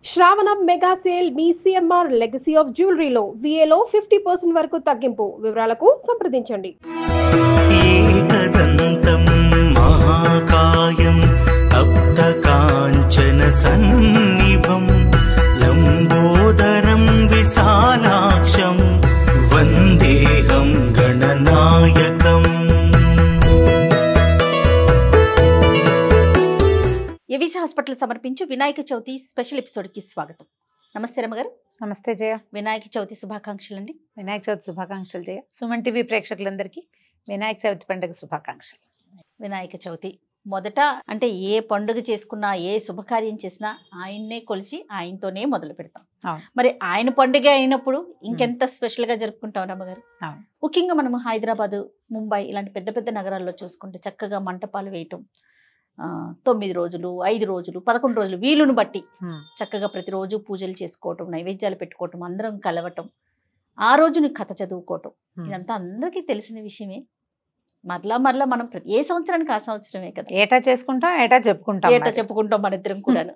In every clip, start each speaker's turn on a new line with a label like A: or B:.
A: శ్రావణం mega sale మీ CMR legacy of జ్యువెలరీలో VAలో 50% వరకు తగ్గింపు. వివరాలకు సంప్రదించండి.
B: ఏకదంతం మహాకాయం తప్తకాంచన సన్నిభం లంబోదరం విశాలాక్షం వందేహం గణనాయకం.
C: ఏవిసి హాస్పిటల్ సమర్పించు వినాయక చవితి స్పెషల్ ఎపిసోడ్కి స్వాగతం. నమస్తే రమ్మగారు.
D: నమస్తే జయ.
C: వినాయక చవితి శుభాకాంక్షలు అండి.
D: వినాయక చవితి శుభాకాంక్షలు జయ. సుమన్ టీవీ ప్రేక్షకులందరికీ వినాయక చవితి పండుగ శుభాకాంక్షలు.
C: వినాయక చవితి మొదట అంటే ఏ పండుగ చేసుకున్నా ఏ శుభకార్యం చేసినా ఆయన్నే కొలిచి ఆయనతోనే మొదలు పెడతాం. మరి ఆయన పండుగ అయినప్పుడు ఇంకెంత స్పెషల్గా జరుపుకుంటాం రమ్మగారు. ముఖ్యంగా మనం హైదరాబాదు, ముంబై ఇలాంటి పెద్ద పెద్ద నగరాల్లో చూసుకుంటే చక్కగా మంటపాలు వేయటం, 9 రోజులు, 5 రోజులు, 11 రోజులు వీలును బట్టి చక్కగా ప్రతిరోజు పూజలు చేసుకోవటం, నైవేద్యాలు పెట్టుకోవటం, అందరం కలవటం, ఆ రోజుని కథ చదువుకోవటం, ఇదంతా అందరికీ తెలిసిన విషయమే. మరలా మనం ఏ సంవత్సరానికి ఆ సంవత్సరమే కదా
D: ఏటా చేసుకుంటాం, ఏటా చెప్పుకుంటాం మన ఇద్దరం కూడాను.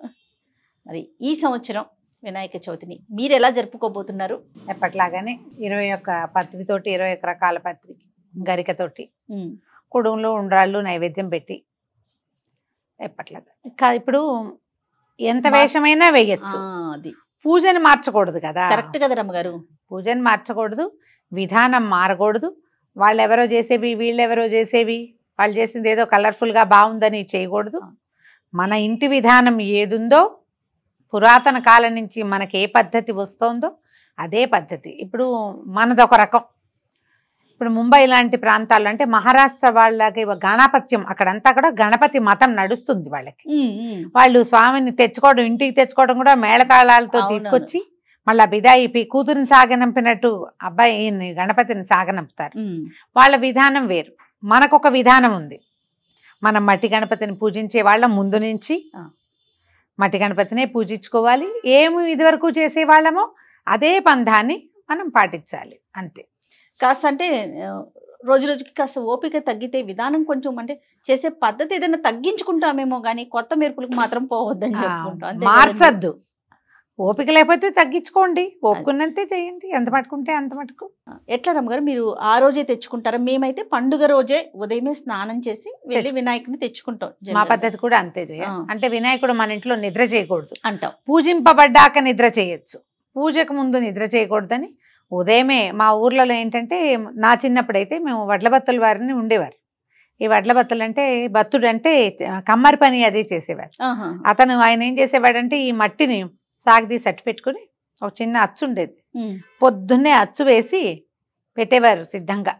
D: మరి ఈ సంవత్సరం వినాయక చవితిని మీరు ఎలా జరుపుకోబోతున్నారు? ఎప్పట్లాగానే 21 పత్రితోటి, 21 రకాల పత్రి గరికతోటి కుడుంలో ఉండ్రాళ్ళు నైవేద్యం పెట్టి ఎప్పట్లాగా. ఇప్పుడు ఎంత వేషమైనా వేయచ్చు,
C: అది
D: పూజని మార్చకూడదు కదా.
C: కరెక్ట్ కదా రమ్మగారు.
D: పూజని మార్చకూడదు, విధానం మారకూడదు. వాళ్ళెవరో చేసేవి, వీళ్ళెవరో చేసేవి, వాళ్ళు చేసింది ఏదో కలర్ఫుల్గా బాగుందని చేయకూడదు. మన ఇంటి విధానం ఏదుందో, పురాతన కాలం నుంచి మనకి ఏ పద్ధతి వస్తుందో అదే పద్ధతి. ఇప్పుడు మనదొక రకం. ఇప్పుడు ముంబై లాంటి ప్రాంతాల్లో అంటే మహారాష్ట్ర వాళ్ళకి గణపత్యం, అక్కడంతా కూడా గణపతి మతం నడుస్తుంది వాళ్ళకి. వాళ్ళు స్వామిని తెచ్చుకోవడం, ఇంటికి తెచ్చుకోవడం కూడా మేళతాళాలతో తీసుకొచ్చి మళ్ళీ బిదాయి కూతురిని సాగనంపినట్టు అబ్బాయిని గణపతిని సాగనంపుతారు. వాళ్ళ విధానం వేరు, మనకొక విధానం ఉంది. మనం మట్టి గణపతిని పూజించే వాళ్ళ ముందు నుంచి మట్టి గణపతినే పూజించుకోవాలి. ఏమి ఇదివరకు చేసేవాళ్ళమో అదే పంధాన్ని మనం పాటించాలి, అంతే.
C: కాస్త అంటే రోజు రోజుకి కాస్త ఓపిక తగ్గితే విధానం కొంచెం అంటే చేసే పద్ధతి ఏదైనా తగ్గించుకుంటామేమో కానీ కొత్త మెరుపులకు మాత్రం పోవద్దని చెప్పుకుంటాం.
D: మార్చద్దు. ఓపిక లేకపోతే తగ్గించుకోండి, ఓపుకున్నంతే చేయండి, ఎంత పట్టుకుంటే అంత మటుకు.
C: ఎట్లా రమ్మగారు, మీరు ఆ రోజే తెచ్చుకుంటారా? మేమైతే పండుగ రోజే ఉదయమే స్నానం చేసి వెళ్ళి వినాయకుడిని తెచ్చుకుంటాం.
D: మా పద్ధతి కూడా అంతే చేయ. అంటే వినాయకుడు మన ఇంట్లో నిద్ర చేయకూడదు
C: అంటాం.
D: పూజింపబడ్డాక నిద్ర చేయొచ్చు, పూజకు ముందు నిద్ర చేయకూడదని ఉదయమే. మా ఊర్లలో ఏంటంటే, నా చిన్నప్పుడైతే మేము వడ్లబత్తుల వారిని ఉండేవారు. ఈ వడ్లబత్తులు అంటే, బత్తుడు అంటే కమ్మరి పని అదే చేసేవారు. అతను ఆయన ఏం చేసేవాడంటే, ఈ మట్టిని సాగదీసి అట్టు పెట్టుకుని ఒక చిన్న అచ్చు ఉండేది, పొద్దున్నే అచ్చు వేసి పెట్టేవారు సిద్ధంగా.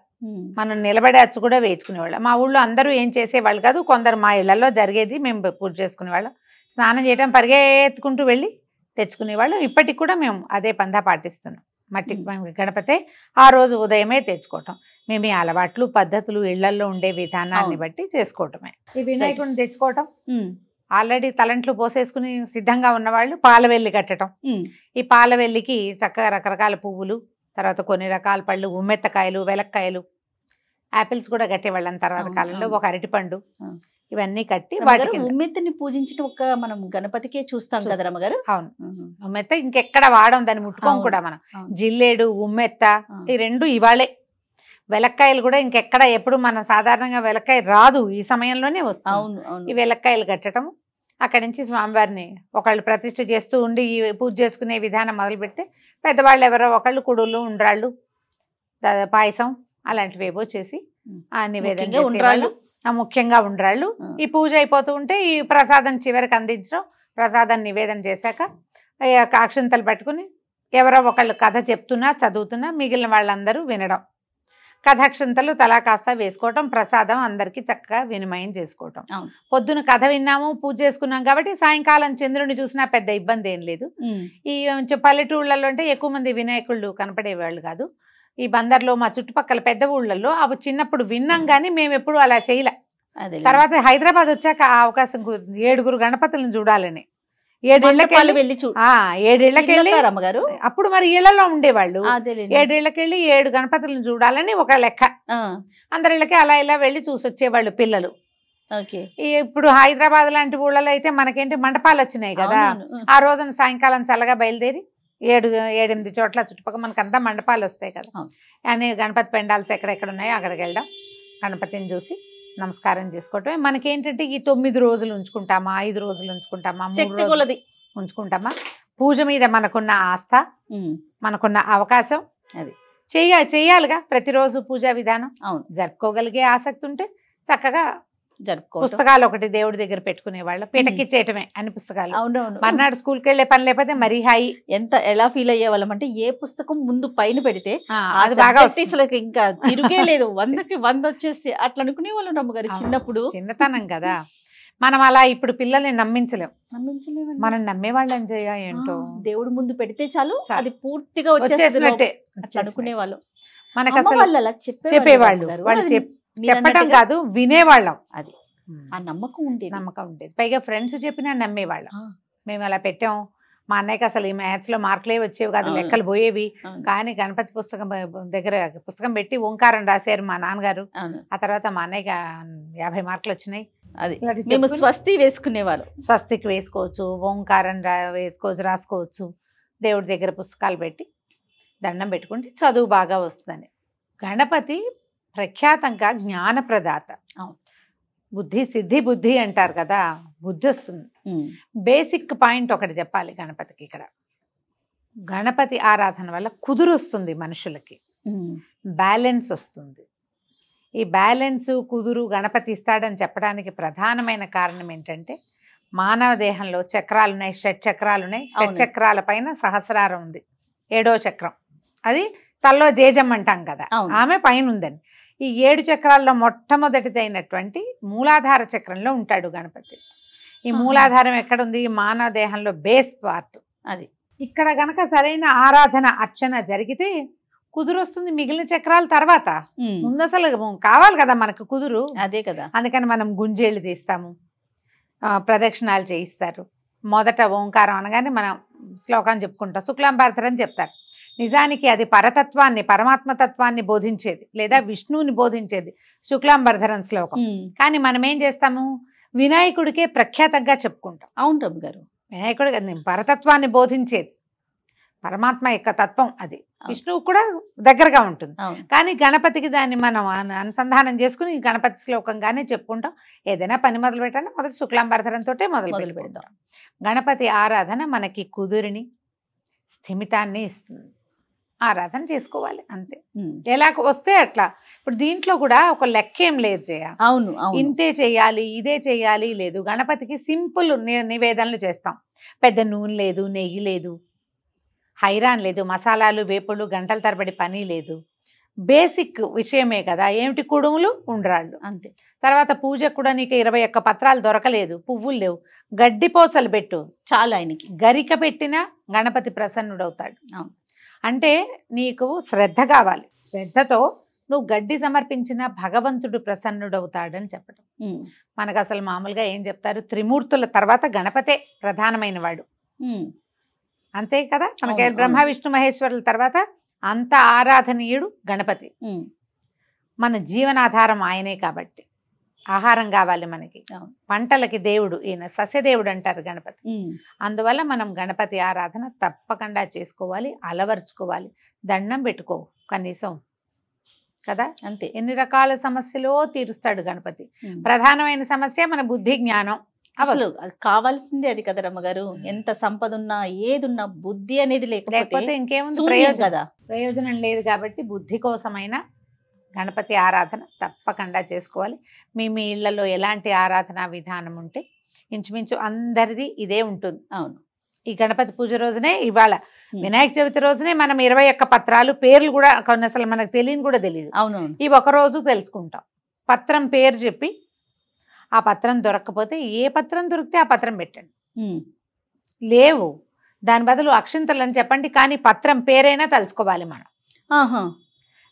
D: మనం నిలబడే అచ్చు కూడా వేయించుకునేవాళ్ళం. మా ఊళ్ళో అందరూ ఏం చేసేవాళ్ళు కాదు, కొందరు మా ఇళ్లలో జరిగేది. మేము పూజ చేసుకునేవాళ్ళం, స్నానం చేయడం పరిగెత్తుకుంటూ వెళ్ళి తెచ్చుకునేవాళ్ళం. ఇప్పటికి కూడా మేము అదే పందా పాటిస్తున్నాం. మట్టి గణపతి ఆ రోజు ఉదయమే తెచ్చుకోవటం. మేము ఈ అలవాట్లు, పద్ధతులు ఇళ్లలో ఉండే విధానాన్ని బట్టి చేసుకోవటమే. ఈ వినాయకుడిని తెచ్చుకోవటం, ఆల్రెడీ తలంట్లు పోసేసుకుని సిద్ధంగా ఉన్నవాళ్ళు పాలవెల్లి కట్టడం. ఈ పాలవెల్లికి చక్కగా రకరకాల పువ్వులు, తర్వాత కొన్ని రకాల పళ్ళు, ఉమ్మెత్తకాయలు, వెలక్కాయలు, యాపిల్స్ కూడా కట్టేవాళ్ళం తర్వాత కాలంలో, ఒక అరటిపండు, ఇవన్నీ కట్టి వాటికి
C: ఉమ్మెత్తని పూజించడం ఒక మనం గణపతికే చూస్తాం కదా రమ్మగారు.
D: అవును, ఉమ్మెత్త ఇంకెక్కడ వాడం, దాన్ని ముట్టుకోం కూడా మనం. జిల్లేడు, ఉమ్మెత్త ఈ రెండు ఇవాళే. వెలక్కాయలు కూడా ఇంకెక్కడ, ఎప్పుడు మనం సాధారణంగా వెలక్కాయ రాదు, ఈ సమయంలోనే వస్తుంది. ఈ వెలక్కాయలు కట్టడం, అక్కడి నుంచి స్వామివారిని ఒకళ్ళు ప్రతిష్ఠ చేస్తూ ఉండి ఈ పూజ చేసుకునే విధానం మొదలు పెడితే పెద్దవాళ్ళు ఎవరో ఒకళ్ళు కుడులు, ఉండ్రాళ్ళు, పాయసం అలాంటివి ఏవో చేసి ఆ నివేదన ఉండ్రాళ్ళు, ముఖ్యంగా ఉండ్రాళ్ళు. ఈ పూజ అయిపోతూ ఉంటే ఈ ప్రసాదం చివరికి అందించడం. ప్రసాదం నివేదన చేశాక అక్షంతలు పట్టుకుని ఎవరో ఒకళ్ళు కథ చెప్తున్నా చదువుతున్నా మిగిలిన వాళ్ళందరూ వినడం. కథాక్షంతలు తలా కాస్త వేసుకోవటం, ప్రసాదం అందరికీ చక్కగా వినిమయం చేసుకోవటం. పొద్దున కథ విన్నాము, పూజ చేసుకున్నాం కాబట్టి సాయంకాలం చంద్రుని చూసినా పెద్ద ఇబ్బంది ఏం లేదు. ఈ పల్లెటూళ్ళలో అంటే ఎక్కువ మంది వినాయకుళ్ళు కనపడేవాళ్ళు కాదు. ఈ బందర్లో మా చుట్టుపక్కల పెద్ద ఊళ్ళల్లో అవి చిన్నప్పుడు విన్నాం కానీ మేము ఎప్పుడు అలా చేయలే. తర్వాత హైదరాబాద్ వచ్చాక ఆ అవకాశం 7 గణపతులను చూడాలని 7 ఏళ్ళకెళ్ళి వెళ్ళి 7 ఏళ్ళకెళ్ళి
C: అమ్మగారు
D: అప్పుడు మరి ఇళ్లలో ఉండేవాళ్ళు. 7 ఏళ్ళకెళ్ళి 7 గణపతులను చూడాలని ఒక లెక్క. అందరి ఇళ్ళకి అలా ఇలా వెళ్ళి చూసి వచ్చేవాళ్ళు పిల్లలు.
C: ఓకే.
D: ఇప్పుడు హైదరాబాద్ లాంటి ఊళ్ళలో అయితే మనకేంటి మండపాలు వచ్చినాయి కదా, ఆ రోజున సాయంకాలం చల్లగా బయలుదేరి 7-8 చోట్ల చుట్టుపక్కల మనకంతా మండపాలు వస్తాయి కదా, అని గణపతి పెండాల్స్ ఎక్కడెక్కడ ఉన్నాయో అక్కడికి వెళ్ళడం, గణపతిని చూసి నమస్కారం చేసుకోవటం. మనకేంటంటే ఈ 9 రోజులు ఉంచుకుంటామా, 5 రోజులు ఉంచుకుంటామా, 3 రోజులు ఉంచుకుంటామా, పూజ మీద మనకున్న ఆస్థ, మనకున్న అవకాశం అది చెయ్యాలిగా ప్రతిరోజు పూజా విధానం. అవును, జరుపుకోగలిగే ఆసక్తి ఉంటే చక్కగా పుస్తకాలు ఒకటి దేవుడి దగ్గర పెట్టుకునే వాళ్ళు, పీటకిచ్చేయటమే అన్ని పుస్తకాలు. అవునవును, మర్నాడు స్కూల్కి వెళ్ళే పని లేకపోతే మరీ హాయి.
C: ఎలా ఫీల్ అయ్యేవాళ్ళం అంటే ఏ పుస్తకం ముందు పైన పెడితే అది బాగా అసలు ఇంకా తిరిగే లేదు, 100కి 100 వచ్చేసి అట్లా అనుకునే వాళ్ళు రమ్మగారు చిన్నప్పుడు.
D: చిన్నతనం కదా, మనం అలా ఇప్పుడు పిల్లల్ని నమ్మించలేం. మనం నమ్మేవాళ్ళని ఏంటో
C: దేవుడు ముందు పెడితే చాలు అది పూర్తిగా వచ్చేసినట్టే అనుకునే వాళ్ళు.
D: మనకు అసలు చెప్పేవాళ్ళు, వాళ్ళు చెప్పటం కాదు వినేవాళ్ళం.
C: అది ఆ నమ్మకం
D: ఉండేది. పైగా ఫ్రెండ్స్ చెప్పినా నమ్మేవాళ్ళం. మేము అలా పెట్టాం, మా అన్నయ్యకి అసలు ఈ మ్యాథ్స్ లో మార్కులే వచ్చేవి కాదు, లెక్కలు పోయేవి. కానీ గణపతి పుస్తకం దగ్గర పుస్తకం పెట్టి ఓంకారం రాశారు మా నాన్నగారు. ఆ తర్వాత మా అన్నయ్యకి 50 మార్కులు వచ్చినాయి.
C: అది మేము స్వస్తి వేసుకునేవాళ్ళు.
D: స్వస్తికి వేసుకోవచ్చు, ఓంకారం వేసుకోవచ్చు, రాసుకోవచ్చు. దేవుడి దగ్గర పుస్తకాలు పెట్టి దండం పెట్టుకుంటే చదువు బాగా వస్తుందని. గణపతి ప్రఖ్యాతంగా జ్ఞానప్రదాత. బుద్ధి సిద్ధి బుద్ధి అంటారు కదా, బుద్ధి వస్తుంది. బేసిక్ పాయింట్ ఒకటి చెప్పాలి గణపతికి. ఇక్కడ గణపతి ఆరాధన వల్ల కుదురు వస్తుంది, మనుషులకి బ్యాలెన్స్ వస్తుంది. ఈ బ్యాలెన్స్ కుదురు గణపతి ఇస్తాడని చెప్పడానికి ప్రధానమైన కారణం ఏంటంటే, మానవ దేహంలో చక్రాలు ఉన్నాయి, షట్చక్రాలు ఉన్నాయి. షట్చక్రాల పైన సహస్రారం ఉంది, 7వ చక్రం. అది తల్లో జేజం అంటాం కదా, ఆమె పైన ఉందని. ఈ 7 చక్రాల్లో మొట్టమొదటిదైనటువంటి మూలాధార చక్రంలో ఉంటాడు గణపతి. ఈ మూలాధారం ఎక్కడుంది? మానవ దేహంలో బేస్ పార్ట్ అది. ఇక్కడ గనక సరైన ఆరాధన అర్చన జరిగితే కుదురు వస్తుంది. మిగిలిన చక్రాల తర్వాత ముందు అసలు కావాలి కదా మనకు కుదురు.
C: అదే కదా,
D: అందుకని మనం గుంజేళ్ళు తీస్తాము, ప్రదక్షిణాలు చేయిస్తారు. మొదట ఓంకారం అనగానే మనం శ్లోకం చెప్పుకుంటాం, శుక్లాంబరధరం చెప్తారు. నిజానికి అది పరతత్వాన్ని, పరమాత్మతత్వాన్ని బోధించేది, లేదా విష్ణువుని బోధించేది శుక్లాంబరధరం శ్లోకం. కానీ మనం ఏం చేస్తాము, వినాయకుడికే ప్రఖ్యాతంగా చెప్పుకుంటాం.
C: అవును రమ్మ గారు,
D: వినాయకుడు పరతత్వాన్ని బోధించేది, పరమాత్మ యొక్క తత్వం అది. విష్ణువు కూడా దగ్గరగా ఉంటుంది. కానీ గణపతికి దాన్ని మనం అనుసంధానం చేసుకుని గణపతి శ్లోకంగానే చెప్పుకుంటాం. ఏదైనా పని మొదలు పెట్టాలి మొదటి శుక్లాంబరధరంతో మొదలు పెడతాం. గణపతి ఆరాధన మనకి కుదురుని, స్థిమితాన్ని ఇస్తుంది. ఆరాధన చేసుకోవాలి అంతే, ఎలా వస్తే అట్లా. ఇప్పుడు దీంట్లో కూడా ఒక లెక్క ఏం లేదు జయ.
C: అవును,
D: ఇంతే చెయ్యాలి, ఇదే చెయ్యాలి లేదు. గణపతికి సింపుల్ నివేదనలు చేస్తాం. పెద్ద నూనె లేదు, నెయ్యి లేదు, హైరాన్ లేదు, మసాలాలు వేపుళ్ళు గంటల తరబడి పని లేదు. బేసిక్ విషయమే కదా. ఏమిటి? కుడుములు, ఉండ్రాళ్ళు అంతే. తర్వాత పూజకు కూడా నీకు 21 పత్రాలు దొరకలేదు, పువ్వులు లేవు, గడ్డిపోసలు పెట్టు చాలు. ఆయనకి గరిక పెట్టినా గణపతి ప్రసన్నుడవుతాడు. అంటే నీకు శ్రద్ధ కావాలి. శ్రద్ధతో నువ్వు గడ్డి సమర్పించిన భగవంతుడు ప్రసన్నుడవుతాడని చెప్పడం. మనకు అసలు మామూలుగా ఏం చెప్తారు, త్రిమూర్తుల తర్వాత గణపతే ప్రధానమైన వాడు, అంతే కదా. మనకి బ్రహ్మ విష్ణు మహేశ్వరుల తర్వాత అంత ఆరాధనీయుడు గణపతి. మన జీవనాధారం ఆయనే కాబట్టి ఆహారం కావాలి మనకి, పంటలకి దేవుడు ఈయన, సస్యదేవుడు అంటారు గణపతి. అందువల్ల మనం గణపతి ఆరాధన తప్పకుండా చేసుకోవాలి, అలవరుచుకోవాలి. దండం పెట్టుకో కనీసం కదా, అంతే. ఎన్ని రకాల సమస్యలో తీరుస్తాడు గణపతి. ప్రధానమైన సమస్య మన బుద్ధి జ్ఞానం.
C: అసలు అది కావాల్సిందే అది కదా రమ్మగారు. ఎంత సంపద ఉన్నా ఏదున్నా బుద్ధి అనేది లేకపోతే
D: ఇంకేముంది ప్రయోజనం లేదు. కాబట్టి బుద్ధి కోసమైనా గణపతి ఆరాధన తప్పకుండా చేసుకోవాలి. మీ ఇళ్లలో ఎలాంటి ఆరాధనా విధానం ఉంటే ఇంచుమించు అందరిది ఇదే ఉంటుంది.
C: అవును,
D: ఈ గణపతి పూజ రోజునే, ఇవాళ వినాయక చవితి రోజునే మనం 21 పత్రాలు పేర్లు కూడా కొన్ని అసలు మనకు తెలియని కూడా తెలియదు.
C: అవునవును,
D: ఈ ఒకరోజు తెలుసుకుంటాం. పత్రం పేరు చెప్పి ఆ పత్రం దొరకకపోతే ఏ పత్రం దొరికితే ఆ పత్రం పెట్టండి. లేవు దాని బదులు అక్షింతలు అని చెప్పండి, కానీ పత్రం పేరైనా తలుచుకోవాలి మనం.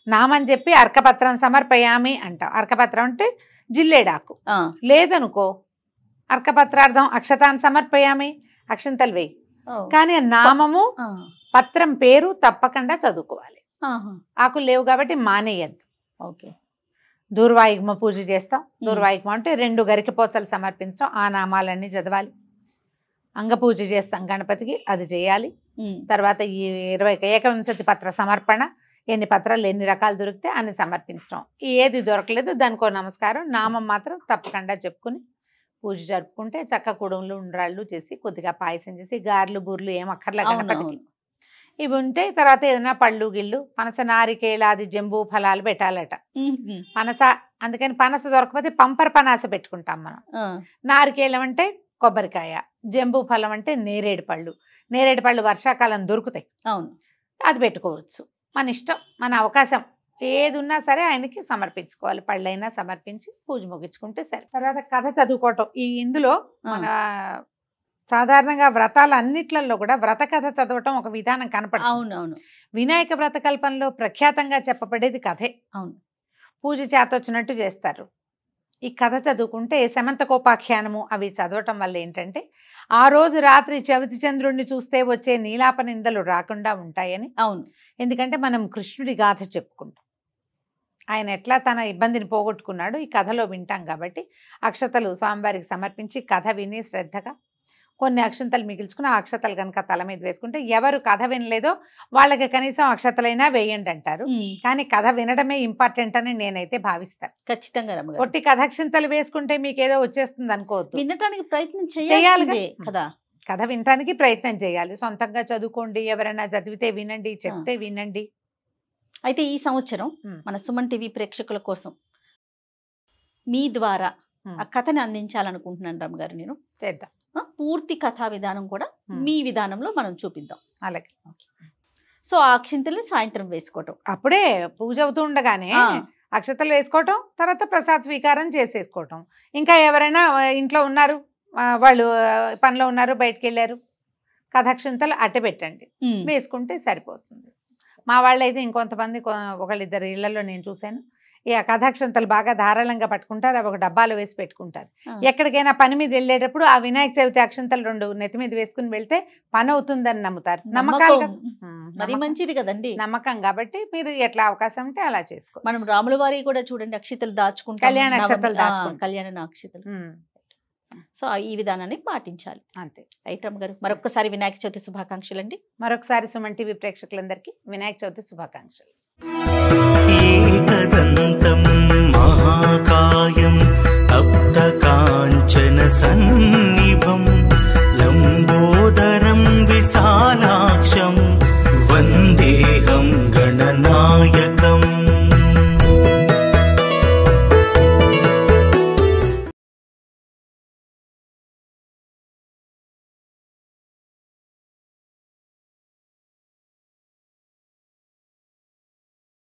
D: నామని చెప్పి అర్కపత్రం సమర్పయామి అంటాం. అర్కపత్రం అంటే జిల్లేడాకు. లేదనుకో అర్కపత్రార్థం అక్షతాన్ని సమర్పయామి, అక్షింతలు వేయి. కానీ నామము పత్రం పేరు తప్పకుండా చదువుకోవాలి. ఆకులు లేవు కాబట్టి మానేయద్దు.
C: ఓకే.
D: దూర్వాయుగ్మ పూజ చేస్తాం. దూర్వాయుగ్మ అంటే 2 గరికపోచలు సమర్పించడం, ఆ నామాలన్నీ చదవాలి. అంగపూజ చేస్తాం గణపతికి, అది చేయాలి. తర్వాత ఈ 20 ఏకవింశతి పత్ర సమర్పణ, ఎన్ని పత్రాలు ఎన్ని రకాలు దొరికితే అన్ని సమర్పించడం. ఏది దొరకలేదు దానికో నమస్కారం, నామం మాత్రం తప్పకుండా చెప్పుకుని పూజ జరుపుకుంటే చక్క కుడుములు ఉండ్రాళ్ళు చేసి కొద్దిగా పాయసం చేసి గారెలు బూర్లు ఏం అక్కర్లే గణపతికి. ఇవి ఉంటే తర్వాత ఏదైనా పళ్ళు గిళ్ళు పనస నారికేలాది జంబూ ఫలాలు పెట్టాలట. పనస అందుకని పనస దొరకపోతే పంపర పనాస పెట్టుకుంటాం మనం. నారికేలం అంటే కొబ్బరికాయ, జంబూ ఫలం అంటే నేరేడు పళ్ళు. నేరేడు పళ్ళు వర్షాకాలం దొరుకుతాయి, అవును, అది పెట్టుకోవచ్చు. మన ఇష్టం, మన అవకాశం, ఏది ఉన్నా సరే ఆయనకి సమర్పించుకోవాలి. పళ్ళైనా సమర్పించి పూజ ముగించుకుంటే సరే. తర్వాత కథ చదువుకోవటం. ఇందులో మన సాధారణంగా వ్రతాలు అన్నిట్లలో కూడా వ్రత కథ చదవటం ఒక విధానం కనపడుతుంది.
C: అవునవును.
D: వినాయక వ్రత కల్పనలో ప్రఖ్యాతంగా చెప్పబడేది కథే. అవును, పూజ చేతొచ్చినట్టు చేస్తారు. ఈ కథ చదువుకుంటే శమంతకోపాఖ్యానము అవి చదవటం వల్ల ఏంటంటే ఆ రోజు రాత్రి చవితి చంద్రుడిని చూస్తే వచ్చే నీలాప నిందలు రాకుండా ఉంటాయని. అవును, ఎందుకంటే మనం కృష్ణుడి గాథ చెప్పుకుంటాం, ఆయన ఎట్లా తన ఇబ్బందిని పోగొట్టుకున్నాడు ఈ కథలో వింటాం. కాబట్టి అక్షతలు స్వామివారికి సమర్పించి కథ విని శ్రద్ధగా కొన్ని అక్షంతలు మిగిల్చుకుని ఆ అక్షతలు కనుక తల మీద వేసుకుంటే ఎవరు కథ వినలేదో వాళ్ళకి కనీసం అక్షతలైనా వేయండి అంటారు. కానీ కథ వినడమే ఇంపార్టెంట్ అని నేనైతే భావిస్తాను.
C: ఖచ్చితంగా
D: ఒట్టి కథాక్షంతలు వేసుకుంటే మీకేదో వచ్చేస్తుంది అనుకోవద్దు.
C: వినటానికి ప్రయత్నం
D: చేయాలి
C: కదా,
D: కథ వినటానికి ప్రయత్నం చేయాలి. సొంతంగా చదువుకోండి, ఎవరైనా చదివితే వినండి, చెప్తే వినండి.
C: అయితే ఈ సంవత్సరం మన సుమన్ టీవీ ప్రేక్షకుల కోసం మీ ద్వారా ఆ కథని అందించాలనుకుంటున్నాను రమ్మ గారు. నేను
D: చేద్దాం.
C: పూర్తి కథా విధానం కూడా మీ విధానంలో మనం చూపిద్దాం.
D: అలాగే.
C: సో ఆ అక్షింతల్ని సాయంత్రం వేసుకోవటం,
D: అప్పుడే పూజ అవుతూ ఉండగానే అక్షతలు వేసుకోవటం, తర్వాత ప్రసాద స్వీకారం చేసేసుకోవటం. ఇంకా ఎవరైనా ఇంట్లో ఉన్నారు, వాళ్ళు పనిలో ఉన్నారు, బయటకు వెళ్ళారు, కథాక్షింతలు అట్టే పెట్టండి, వేసుకుంటే సరిపోతుంది. మా వాళ్ళైతే ఇంకొంతమంది ఒకళ్ళిద్దరు ఇళ్లలో నేను చూశాను, ఈ కథాక్షంతలు బాగా ధారాళంగా పట్టుకుంటారు, అవి ఒక డబ్బాలో వేసి పెట్టుకుంటారు. ఎక్కడికైనా పని మీద వెళ్ళేటప్పుడు ఆ వినాయక చవితి అక్షంతలు 2 నెత్తి మీద వేసుకుని వెళ్తే పని అవుతుందని నమ్ముతారు. నమ్మకాలు
C: మరి మంచిది కదండి,
D: నమ్మకం. కాబట్టి మీరు ఎట్లా అవకాశం ఉంటే అలా చేసుకో.
C: మనం రాముల వారి కూడా చూడండి అక్షతలు దాచుకుంటాం,
D: కళ్యాణ అక్షతలు దాచుకుంటాం,
C: కళ్యాణ అక్షతలు. సో ఈ విధానాన్ని పాటించాలి.
D: అంతే.
C: రైట్ రమ్మ గారు, మరొకసారి వినాయక చవితి శుభాకాంక్షలు అండి.
D: మరొకసారి సుమన్ టీవీ ప్రేక్షకులందరికీ వినాయక చవితి శుభాకాంక్షలు.
B: ఏకదంతం మహాకాయం తప్త కాంచన సన్నిభం